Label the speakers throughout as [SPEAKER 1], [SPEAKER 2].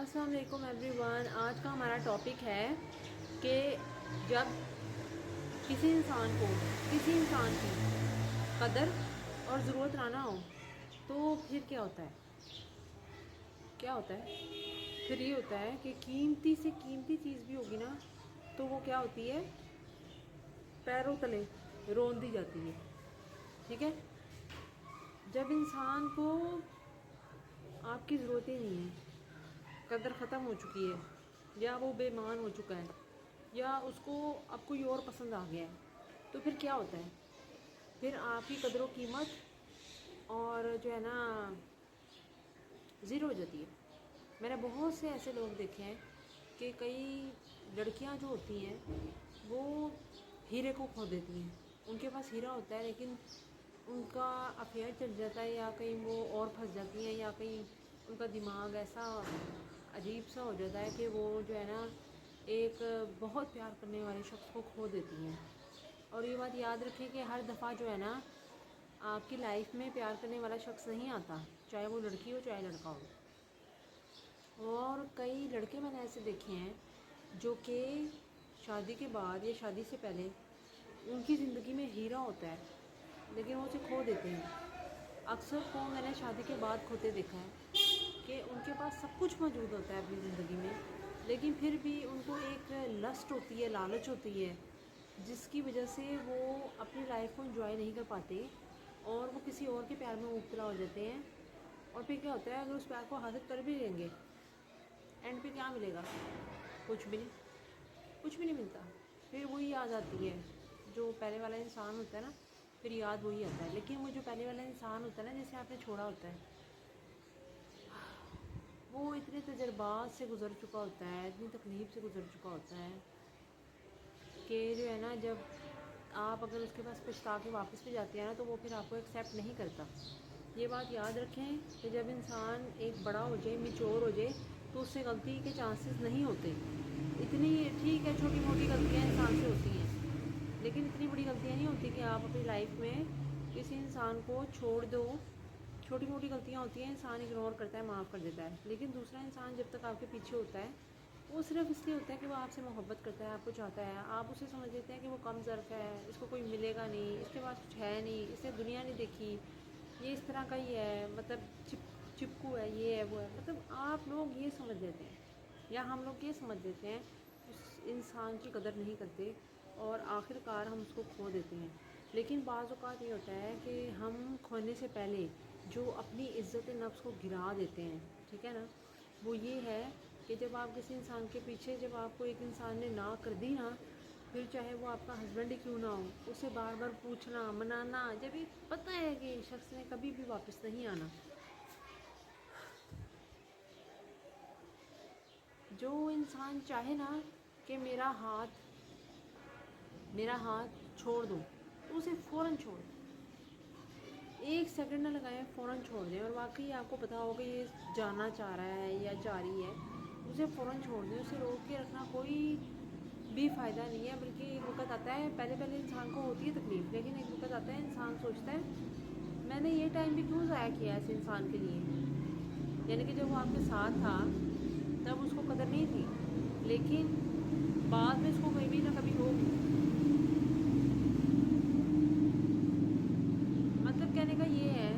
[SPEAKER 1] अस्सलाम वालेकुम एवरीवन। आज का हमारा टॉपिक है कि जब किसी इंसान की कदर और ज़रूरत ना हो तो फिर क्या होता है। फिर ये होता है कि कीमती से कीमती चीज़ भी होगी ना तो वो क्या होती है, पैरों तले रोन दी जाती है। ठीक है, जब इंसान को आपकी ज़रूरत ही नहीं है, कदर ख़त्म हो चुकी है, या वो बेईमान हो चुका है, या उसको अब कोई और पसंद आ गया है, तो फिर क्या होता है, फिर आपकी कदर कीमत और जो है ना ज़ीरो हो जाती है। मैंने बहुत से ऐसे लोग देखे हैं कि कई लड़कियां जो होती हैं वो हीरे को खो देती हैं। उनके पास हीरा होता है लेकिन उनका अफेयर चल जाता है, या कहीं वो और फंस जाती हैं, या कहीं उनका दिमाग ऐसा अजीब सा हो जाता है कि वो जो है ना एक बहुत प्यार करने वाले शख्स को खो देती हैं। और ये बात याद रखें कि हर दफ़ा जो है ना आपकी लाइफ में प्यार करने वाला शख्स नहीं आता, चाहे वो लड़की हो चाहे लड़का हो। और कई लड़के मैंने ऐसे देखे हैं जो कि शादी के बाद या शादी से पहले उनकी ज़िंदगी में हीरा होता है लेकिन वो उसे खो देते हैं। अक्सर को मैंने शादी के बाद खोते देखा है कि उनके पास सब कुछ मौजूद होता है अपनी ज़िंदगी में, लेकिन फिर भी उनको एक लस्ट होती है, लालच होती है, जिसकी वजह से वो अपनी लाइफ को एंजॉय नहीं कर पाते और वो किसी और के प्यार में मुब्तला हो जाते हैं। और फिर क्या होता है, अगर उस प्यार को हासिल कर भी लेंगे, एंड पे क्या मिलेगा? कुछ भी नहीं, कुछ भी नहीं मिलता। फिर वही याद आती है, जो पहले वाला इंसान होता है ना, फिर याद वही आता है। लेकिन वो जो पहले वाला इंसान होता है ना, जिसे आपने छोड़ा होता है, वो इतने तजर्बात से गुज़र चुका होता है, इतनी तकलीफ़ से गुज़र चुका होता है कि जो है ना, जब आप अगर उसके पास पछता के वापस भी जाते हैं ना तो वो फिर आपको एक्सेप्ट नहीं करता। ये बात याद रखें कि जब इंसान एक बड़ा हो जाए, मैच्योर हो जाए, तो उससे गलती के चांसेस नहीं होते। इतनी ठीक है, छोटी मोटी गलतियाँ इंसान से होती हैं, लेकिन इतनी बड़ी गलतियाँ नहीं होती कि आप अपनी लाइफ में किसी इंसान को छोड़ दो। छोटी मोटी गलतियाँ होती हैं, इंसान इग्नोर करता है, माफ़ कर देता है, लेकिन दूसरा इंसान जब तक आपके पीछे होता है वो सिर्फ इसलिए होता है कि वो आपसे मोहब्बत करता है, आपको चाहता है। आप उसे समझ लेते हैं कि वो कम ज़र्फ़ है, इसको कोई मिलेगा नहीं, इसके पास कुछ है नहीं, इसने दुनिया नहीं देखी, ये इस तरह का ही है, मतलब चिपकू है, ये है वो है, मतलब आप लोग ये समझ लेते हैं, या हम लोग ये समझ लेते हैं, उस इंसान की कदर नहीं करते और आखिरकार हम उसको खो देते हैं। लेकिन बाज़ औक़ात ये होता है कि हम खोने से पहले जो अपनी इज़्ज़त नफ्स को गिरा देते हैं, ठीक है ना, वो ये है कि जब आप किसी इंसान के पीछे, जब आपको एक इंसान ने ना कर दी ना, फिर चाहे वो आपका हस्बैंड ही क्यों ना हो, उसे बार बार पूछना, मनाना, जब ये पता है कि शख्स ने कभी भी वापस नहीं आना। जो इंसान चाहे ना कि मेरा हाथ छोड़ दो, तो उसे फ़ौरन छोड़ दो, एक सेकंड ना लगाएं, फ़ौरन छोड़ दें। और वाकई आपको पता होगा ये जाना चाह रहा है या जा रही है, उसे फ़ौरन छोड़ दें। उसे रोक के रखना कोई भी फ़ायदा नहीं है, बल्कि एक वक्त आता है, पहले पहले इंसान को होती है तकलीफ़, लेकिन एक वक्त आता है इंसान सोचता है मैंने ये टाइम भी क्यों ज़ाया किया ऐसे इंसान के लिए। यानी कि जब वो आपके साथ था तब उसको कदर नहीं थी, लेकिन बाद में उसको कभी ना कभी होगी। मतलब कहने का ये है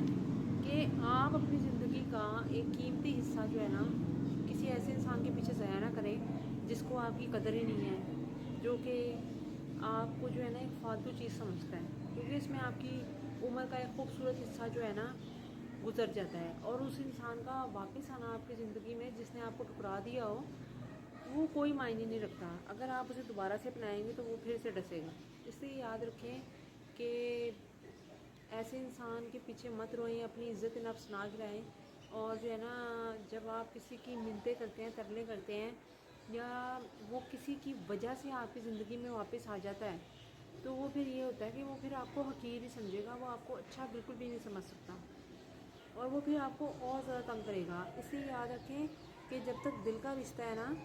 [SPEAKER 1] कि आप अपनी ज़िंदगी का एक कीमती हिस्सा जो है ना किसी ऐसे इंसान के पीछे ज़ाया ना करें जिसको आपकी कदर ही नहीं है, जो कि आपको जो है ना एक फालतू चीज़ समझता है, क्योंकि इसमें आपकी उम्र का एक खूबसूरत हिस्सा जो है ना गुजर जाता है। और उस इंसान का वापस आना आपकी ज़िंदगी में, जिसने आपको ठुकरा दिया हो, वो कोई मायने नहीं रखता। अगर आप उसे दोबारा से अपनाएंगे तो वो फिर से डसेगा। इसलिए याद रखें कि ऐसे इंसान के पीछे मत रोएं, अपनी इज़्ज़त नफ्स ना गिराएं। और जो है ना, जब आप किसी की मिन्नतें करते हैं, तरले करते हैं, या वो किसी की वजह से आपकी ज़िंदगी में वापस आ जाता है, तो वो फिर ये होता है कि वो फिर आपको हकीर ही समझेगा, वो आपको अच्छा बिल्कुल भी नहीं समझ सकता, और वो फिर आपको और ज़्यादा तंग करेगा। इसलिए याद रखें कि जब तक दिल का रिश्ता है ना,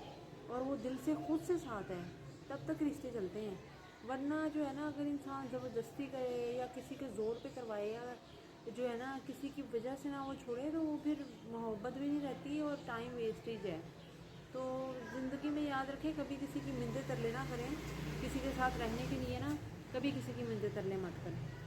[SPEAKER 1] और वो दिल से खुद से साथ है, तब तक रिश्ते चलते हैं। वरना जो है ना, अगर इंसान ज़बरदस्ती करे या किसी के ज़ोर पे करवाए, या जो है ना किसी की वजह से ना वो छोड़े, तो वो फिर मोहब्बत भी नहीं रहती और टाइम वेस्टेज है। تو زندگی میں یاد رکھیں کبھی کسی کی منتیں ترلے نہ کریں، کسی کے ساتھ رہنے کے لیے نا کبھی کسی کی منتیں ترلے مت کریں۔